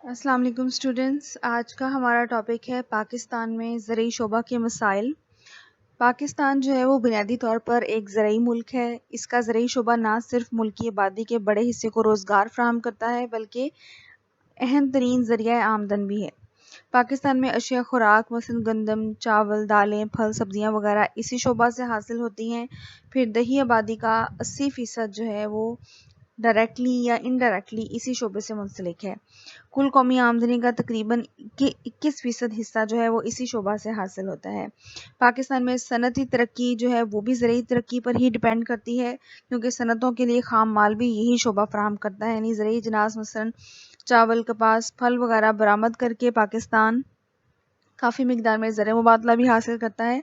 السلام علیکم اسٹوڈنٹس، آج کا ہمارا ٹاپک ہے پاکستان میں زرعی شعبہ کے مسائل۔ پاکستان جو ہے وہ بنیادی طور پر ایک زرعی ملک ہے۔ اس کا زرعی شعبہ نہ صرف ملکی آبادی کے بڑے حصے کو روزگار فراہم کرتا ہے بلکہ اہم ترین ذریعہ آمدن بھی ہے۔ پاکستان میں اشیاء خوراک مثلاً گندم، چاول، دالیں، پھل، سبزیاں وغیرہ اسی شعبہ سے حاصل ہوتی ہیں۔ پھر دیہی آبادی کا 80% جو ہے وہ ڈائریکٹلی یا انڈائریکٹلی اسی شعبے سے منسلک ہے۔ کل قومی آمدنی کا تقریباً 21% حصہ جو ہے وہ اسی شعبہ سے حاصل ہوتا ہے۔ پاکستان میں صنعتی ترقی جو ہے وہ بھی زرعی ترقی پر ہی ڈیپینڈ کرتی ہے، کیونکہ صنعتوں کے لیے خام مال بھی یہی شعبہ فراہم کرتا ہے، یعنی زرعی اجناس مثلاً چاول، کپاس، پھل وغیرہ برآمد کر کے پاکستان کافی مقدار میں زر مبادلہ بھی حاصل کرتا ہے۔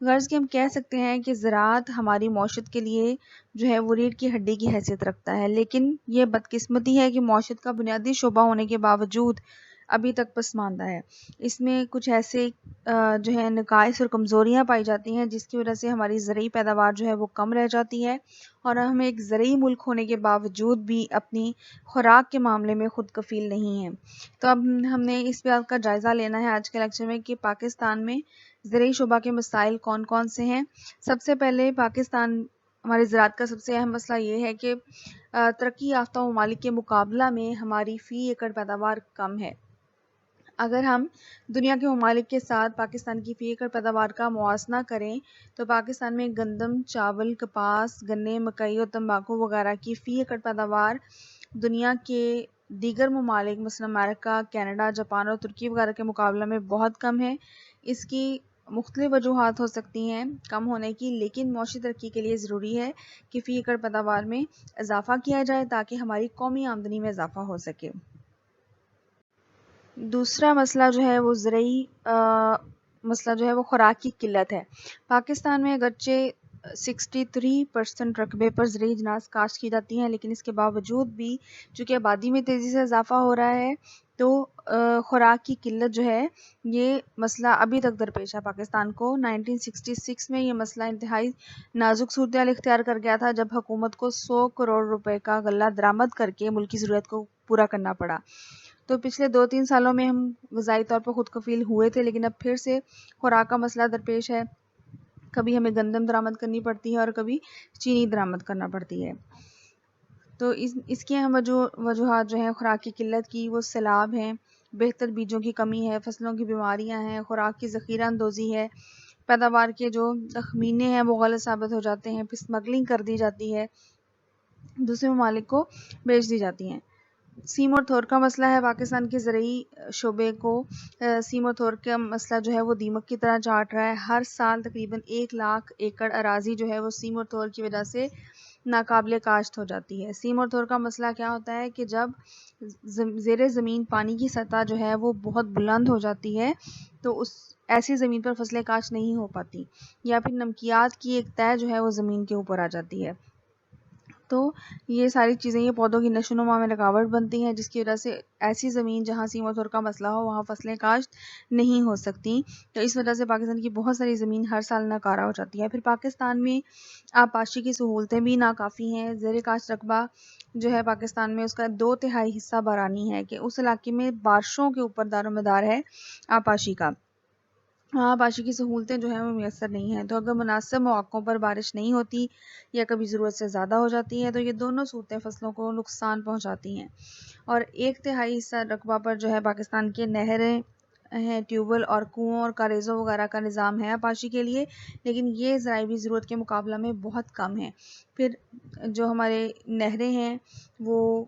غرض کہ ہم کہہ سکتے ہیں کہ زراعت ہماری معیشت کے لیے جو ہے وہ ریڑھ کی ہڈی کی حیثیت رکھتا ہے، لیکن یہ بدقسمتی ہے کہ معیشت کا بنیادی شعبہ ہونے کے باوجود ابھی تک پسماندہ ہے۔ اس میں کچھ ایسے جو ہے نقائص اور کمزوریاں پائی جاتی ہیں جس کی وجہ سے ہماری زرعی پیداوار جو ہے وہ کم رہ جاتی ہے، اور ہم ایک زرعی ملک ہونے کے باوجود بھی اپنی خوراک کے معاملے میں خود کفیل نہیں ہیں۔ تو اب ہم نے اس بات کا جائزہ لینا ہے آج کے لیکچر میں کہ پاکستان میں زرعی شعبہ کے مسائل کون کون سے ہیں۔ سب سے پہلے پاکستان ہماری زراعت کا سب سے اہم مسئلہ یہ ہے کہ ترقی یافتہ ممالک کے مقابلہ میں ہماری فی ایکڑ پیداوار کم ہے۔ اگر ہم دنیا کے ممالک کے ساتھ پاکستان کی فی ایکڑ پیداوار کا موازنہ کریں تو پاکستان میں گندم، چاول، کپاس، گنے، مکئی اور تمباکو وغیرہ کی فی ایکڑ پیداوار دنیا کے دیگر ممالک مثلا امریکہ، کینیڈا، جاپان اور ترکی وغیرہ کے مقابلے میں بہت کم ہے۔ اس کی مختلف وجوہات ہو سکتی ہیں کم ہونے کی، لیکن معاشی ترقی کے لیے ضروری ہے کہ فی ایکڑ پیداوار میں اضافہ کیا جائے تاکہ ہماری قومی آمدنی میں اضافہ ہو سکے۔ دوسرا مسئلہ جو ہے وہ زرعی مسئلہ جو ہے وہ خوراک کی قلت ہے۔ پاکستان میں اگرچہ 63% رقبے پر زرعی اجناس کاشت کی جاتی ہیں، لیکن اس کے باوجود بھی چونکہ آبادی میں تیزی سے اضافہ ہو رہا ہے تو خوراک کی قلت جو ہے یہ مسئلہ ابھی تک درپیش ہے پاکستان کو۔ 1966 میں یہ مسئلہ انتہائی نازک صورتحال اختیار کر گیا تھا جب حکومت کو 100 کروڑ روپے کا غلہ درآمد کر کے ملکی ضرورت کو پورا کرنا پڑا۔ تو پچھلے 2-3 سالوں میں ہم غذائی طور پر خود کفیل ہوئے تھے، لیکن اب پھر سے خوراک کا مسئلہ درپیش ہے۔ کبھی ہمیں گندم درآمد کرنی پڑتی ہے اور کبھی چینی درآمد کرنا پڑتی ہے۔ تو اس کی اہم وجوہات جو ہیں خوراک کی قلت کی وہ سیلاب ہیں، بہتر بیجوں کی کمی ہے، فصلوں کی بیماریاں ہیں، خوراک کی ذخیرہ اندوزی ہے، پیداوار کے جو تخمینے ہیں وہ غلط ثابت ہو جاتے ہیں، پھر اسمگلنگ کر دی جاتی ہے، دوسرے ممالک کو بیچ دی جاتی ہیں۔ سیم اور تھور کا مسئلہ ہے پاکستان کے زرعی شعبے کو۔ سیم اور تھور کا مسئلہ جو ہے وہ دیمک کی طرح چاٹ رہا ہے۔ ہر سال تقریباً 1 لاکھ ایکڑ اراضی جو ہے وہ سیم اور تھور کی وجہ سے ناقابل کاشت ہو جاتی ہے۔ سیم اور تھور کا مسئلہ کیا ہوتا ہے کہ جب زیر زمین پانی کی سطح جو ہے وہ بہت بلند ہو جاتی ہے تو اس ایسی زمین پر فصلیں کاشت نہیں ہو پاتی، یا پھر نمکیات کی ایک تہہ جو ہے وہ زمین کے اوپر آ جاتی ہے۔ تو یہ ساری چیزیں یہ پودوں کی نشو و نما میں رکاوٹ بنتی ہیں، جس کی وجہ سے ایسی زمین جہاں سیم و تھور کا مسئلہ ہو وہاں فصلیں کاشت نہیں ہو سکتی۔ تو اس وجہ سے پاکستان کی بہت ساری زمین ہر سال ناکارہ ہو جاتی ہے۔ پھر پاکستان میں آبپاشی کی سہولتیں بھی ناکافی ہیں۔ زیر کاشت رقبہ جو ہے پاکستان میں اس کا 2/3 حصہ بارانی ہے، کہ اس علاقے میں بارشوں کے اوپر دار و مدار ہے آبپاشی کا۔ آبپاشی کی سہولتیں جو ہیں وہ میسر نہیں ہیں، تو اگر مناسب مواقعوں پر بارش نہیں ہوتی یا کبھی ضرورت سے زیادہ ہو جاتی ہے تو یہ دونوں صورتیں فصلوں کو نقصان پہنچاتی ہیں۔ اور 1/3 حصہ رقبہ پر جو ہے پاکستان کے نہریں ہیں، ٹیوبل اور کنووں اور کاریزوں وغیرہ کا نظام ہے آبپاشی کے لیے، لیکن یہ ذرائعی ضرورت کے مقابلہ میں بہت کم ہے۔ پھر جو ہمارے نہریں ہیں وہ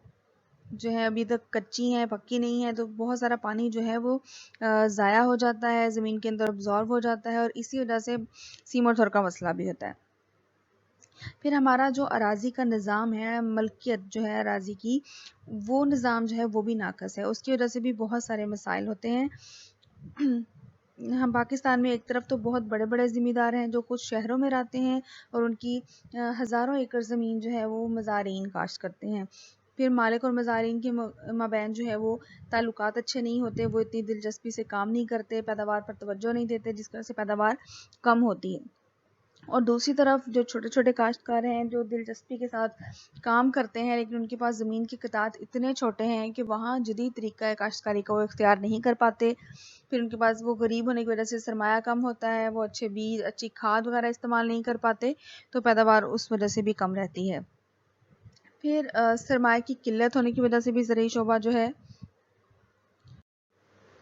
جو ہے ابھی تک کچی ہیں، پکی نہیں ہیں، تو بہت سارا پانی جو ہے وہ ضائع ہو جاتا ہے، زمین کے اندر ابزارب ہو جاتا ہے، اور اسی وجہ سے سیم اور تھور کا مسئلہ بھی ہوتا ہے۔ پھر ہمارا جو اراضی کا نظام ہے، ملکیت جو ہے اراضی کی، وہ نظام جو ہے وہ بھی ناقص ہے، اس کی وجہ سے بھی بہت سارے مسائل ہوتے ہیں۔ ہم پاکستان میں ایک طرف تو بہت بڑے بڑے ذمہ دار ہیں جو خود شہروں میں رہتے ہیں اور ان کی ہزاروں ایکڑ زمین جو ہے وہ مزارعین کاشت کرتے ہیں۔ پھر مالک اور مزارعین کے مابین جو ہے وہ تعلقات اچھے نہیں ہوتے، وہ اتنی دلچسپی سے کام نہیں کرتے، پیداوار پر توجہ نہیں دیتے، جس کی وجہ سے پیداوار کم ہوتی ہے۔ اور دوسری طرف جو چھوٹے چھوٹے کاشتکار ہیں جو دلچسپی کے ساتھ کام کرتے ہیں لیکن ان کے پاس زمین کے قطعات اتنے چھوٹے ہیں کہ وہاں جدید طریقہ کاشتکاری کا وہ اختیار نہیں کر پاتے. پھر ان کے پاس وہ غریب ہونے کی وجہ سے سرمایہ کم ہوتا ہے، وہ اچھے بیج، اچھی کھاد وغیرہ استعمال نہیں کر پاتے، تو پیداوار اس وجہ سے بھی کم رہتی ہے. پھر سرمایہ کی قلت ہونے کی وجہ سے بھی زرعی شعبہ جو ہے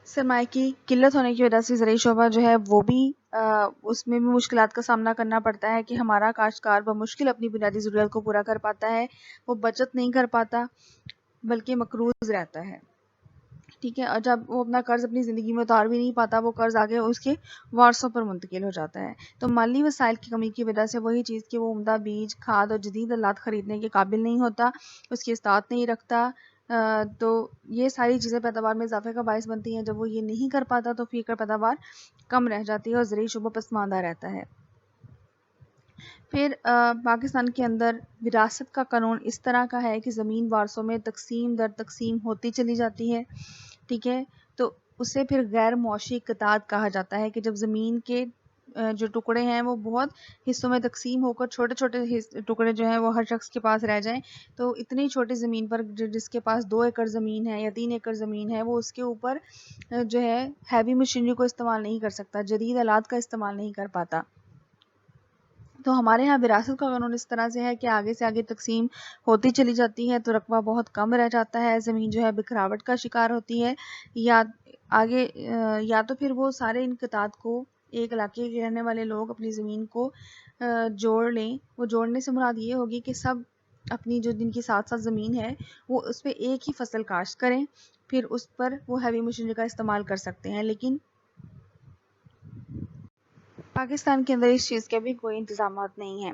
سرمایہ کی قلت ہونے کی وجہ سے زرعی شعبہ جو ہے وہ بھی اس میں بھی مشکلات کا سامنا کرنا پڑتا ہے کہ ہمارا کاشتکار بمشکل اپنی بنیادی ضرورت کو پورا کر پاتا ہے، وہ بچت نہیں کر پاتا بلکہ مقروض رہتا ہے. ٹھیک ہے، اور جب وہ اپنا قرض اپنی زندگی میں اتار بھی نہیں پاتا، وہ قرض آگے اس کے وارثوں پر منتقل ہو جاتا ہے. تو مالی وسائل کی کمی کی وجہ سے وہی چیز کہ وہ عمدہ بیج، کھاد اور جدید آلات خریدنے کے قابل نہیں ہوتا، اس کی استطاعت نہیں رکھتا. تو یہ ساری چیزیں پیداوار میں اضافے کا باعث بنتی ہیں. جب وہ یہ نہیں کر پاتا تو فی ایکڑ پیداوار کم رہ جاتی ہے اور زرعی شعبہ پسماندہ رہتا ہے. پھر پاکستان کے اندر وراثت کا قانون اس طرح کا ہے کہ زمین وارثوں میں تقسیم در تقسیم ہوتی چلی جاتی ہے. ٹھیک ہے، تو اسے پھر غیر معاشی قطعات کہا جاتا ہے کہ جب زمین کے جو ٹکڑے ہیں وہ بہت حصوں میں تقسیم ہو کر چھوٹے چھوٹے ٹکڑے جو ہیں وہ ہر شخص کے پاس رہ جائیں، تو اتنی چھوٹی زمین پر جس کے پاس 2 ایکڑ زمین ہے یا 3 ایکڑ زمین ہے، وہ اس کے اوپر جو ہے ہیوی مشینری کو استعمال نہیں کر سکتا، جدید آلات کا استعمال نہیں کر پاتا. تو ہمارے ہاں وراثت کا قانون اس طرح سے ہے کہ آگے سے آگے تقسیم ہوتی چلی جاتی ہے تو رقبہ بہت کم رہ جاتا ہے، زمین جو ہے بکھراوٹ کا شکار ہوتی ہے، یا آگے یا تو پھر وہ سارے ان قطعات کو ایک علاقے کے رہنے والے لوگ اپنی زمین کو جوڑ لیں. وہ جوڑنے سے مراد یہ ہوگی کہ سب اپنی جو جن کی ساتھ ساتھ زمین ہے وہ اس پہ ایک ہی فصل کاشت کریں، پھر اس پر وہ ہیوی مشینری کا استعمال کر سکتے ہیں. لیکن پاکستان کے اندر اس چیز کے بھی کوئی انتظامات نہیں ہیں.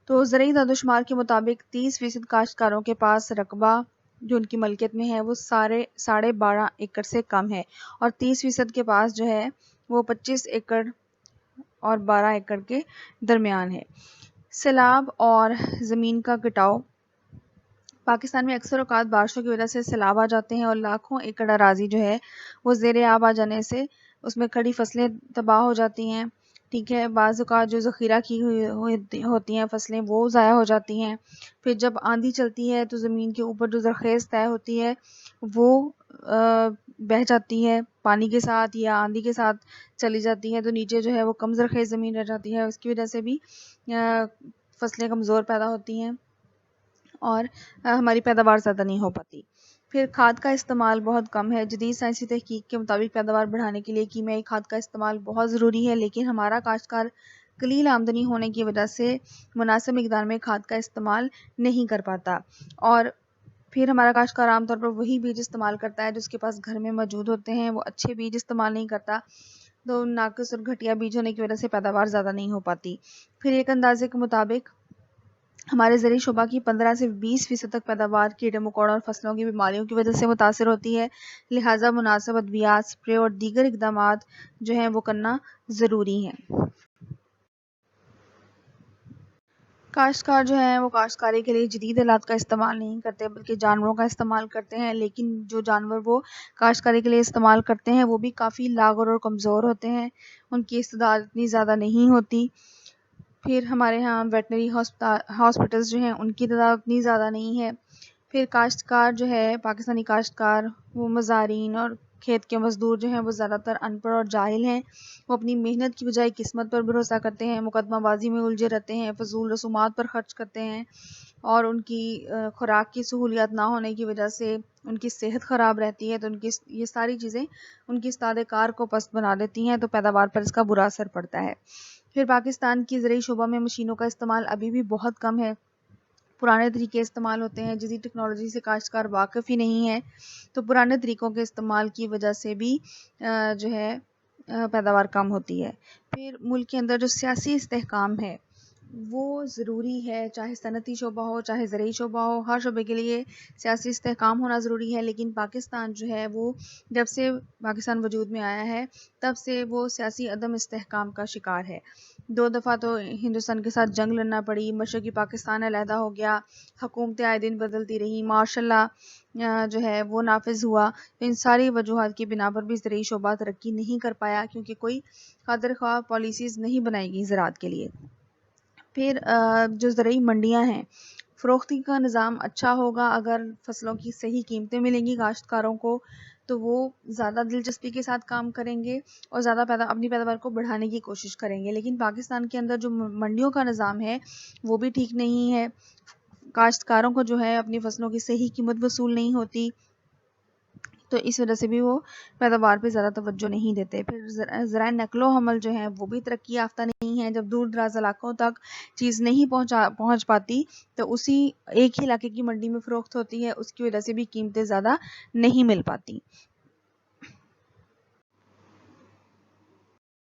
تو زرعی داد و شمار کے مطابق 30% کاشتکاروں کے پاس رقبہ جو ان کی ملکیت میں ہے وہ 12.5 ایکڑ سے کم ہے، اور 30% کے پاس جو ہے وہ 25 ایکڑ اور 12 ایکڑ کے درمیان ہے. سیلاب اور زمین کا کٹاؤ. پاکستان میں اکثر اوقات بارشوں کی وجہ سے سیلاب آ جاتے ہیں اور لاکھوں ایکڑ اراضی جو ہے وہ زیر آب آ جانے سے اس میں کھڑی فصلیں تباہ ہو جاتی ہیں. ٹھیک ہے، بعض اوقات جو ذخیرہ کی ہوتی ہیں فصلیں وہ ضائع ہو جاتی ہیں. پھر جب آندھی چلتی ہے تو زمین کے اوپر جو زرخیز طے ہوتی ہے وہ بہہ جاتی ہے پانی کے ساتھ یا آندھی کے ساتھ چلی جاتی ہے، تو نیچے جو ہے وہ کم زرخیز زمین رہ جاتی ہے. اس کی وجہ سے بھی فصلیں کمزور پیدا ہوتی ہیں اور ہماری پیداوار زیادہ نہیں ہو پاتی. پھر کھاد کا استعمال بہت کم ہے. جدید سائنسی تحقیق کے مطابق پیداوار بڑھانے کے لیے کیمیائی کھاد کا استعمال بہت ضروری ہے، لیکن ہمارا کاشتکار قلیل آمدنی ہونے کی وجہ سے مناسب مقدار میں کھاد کا استعمال نہیں کر پاتا. اور پھر ہمارا کاشتکار عام طور پر وہی بیج استعمال کرتا ہے جو اس کے پاس گھر میں موجود ہوتے ہیں، وہ اچھے بیج استعمال نہیں کرتا، تو ناقص اور گھٹیا بیج ہونے کی وجہ سے پیداوار زیادہ نہیں ہو پاتی. پھر ایک اندازے کے مطابق ہمارے زرعی شعبہ کی 15 سے 20% تک پیداوار کیڑے مکوڑوں اور فصلوں کی بیماریوں کی وجہ سے متاثر ہوتی ہے، لہٰذا مناسب ادویات، اسپرے اور دیگر اقدامات جو ہیں وہ کرنا ضروری ہیں. کاشتکار جو ہیں وہ کاشتکاری کے لیے جدید آلات کا استعمال نہیں کرتے بلکہ جانوروں کا استعمال کرتے ہیں، لیکن جو جانور وہ کاشتکاری کے لیے استعمال کرتے ہیں وہ بھی کافی لاغر اور کمزور ہوتے ہیں، ان کی استعداد اتنی زیادہ نہیں ہوتی. پھر ہمارے ہاں ویٹنری ہاسپٹلز جو ہیں ان کی تعداد اتنی زیادہ نہیں ہے. پھر کاشتکار جو ہے پاکستانی کاشتکار وہ مزارعین اور کھیت کے مزدور جو ہیں وہ زیادہ تر ان پڑھ اور جاہل ہیں. وہ اپنی محنت کی بجائے قسمت پر بھروسہ کرتے ہیں، مقدمہ بازی میں الجھے رہتے ہیں، فضول رسومات پر خرچ کرتے ہیں، اور ان کی خوراک کی سہولیات نہ ہونے کی وجہ سے ان کی صحت خراب رہتی ہے. تو ان کی یہ ساری چیزیں ان کی استعداد کار کو پست بنا دیتی ہیں، تو پیداوار پر اس کا برا اثر پڑتا ہے. پھر پاکستان کی زرعی شعبہ میں مشینوں کا استعمال ابھی بھی بہت کم ہے، پرانے طریقے استعمال ہوتے ہیں، جدید ٹیکنالوجی سے کاشتکار واقف ہی نہیں ہے، تو پرانے طریقوں کے استعمال کی وجہ سے بھی جو ہے پیداوار کم ہوتی ہے. پھر ملک کے اندر جو سیاسی استحکام ہے وہ ضروری ہے، چاہے صنعتی شعبہ ہو چاہے زرعی شعبہ ہو، ہر شعبے کے لیے سیاسی استحکام ہونا ضروری ہے. لیکن پاکستان جو ہے وہ جب سے پاکستان وجود میں آیا ہے تب سے وہ سیاسی عدم استحکام کا شکار ہے. 2 دفعہ تو ہندوستان کے ساتھ جنگ لڑنا پڑی، مشرقی پاکستان علیحدہ ہو گیا، حکومتیں آئے دن بدلتی رہی، مارشل لا جو ہے وہ نافذ ہوا. ان ساری وجوہات کی بنا پر بھی زرعی شعبہ ترقی نہیں کر پایا، کیونکہ کوئی قادر خواہ پالیسیز نہیں بنائی گئی زراعت کے لیے. پھر جو زرعی منڈیاں ہیں، فروختی کا نظام اچھا ہوگا اگر فصلوں کی صحیح قیمتیں ملیں گی کاشتکاروں کو تو وہ زیادہ دلچسپی کے ساتھ کام کریں گے اور زیادہ اپنی پیداوار کو بڑھانے کی کوشش کریں گے. لیکن پاکستان کے اندر جو منڈیوں کا نظام ہے وہ بھی ٹھیک نہیں ہے. کاشتکاروں کو جو ہے اپنی فصلوں کی صحیح قیمت وصول نہیں ہوتی، تو اس وجہ سے بھی وہ پیداوار پہ زیادہ توجہ نہیں دیتے. پھر ذرائع نقل و حمل جو ہیں وہ بھی ترقی یافتہ نہیں ہیں. جب دور دراز علاقوں تک چیز نہیں پہنچ پاتی تو اسی ایک ہی علاقے کی منڈی میں فروخت ہوتی ہے، اس کی وجہ سے بھی قیمتیں زیادہ نہیں مل پاتی.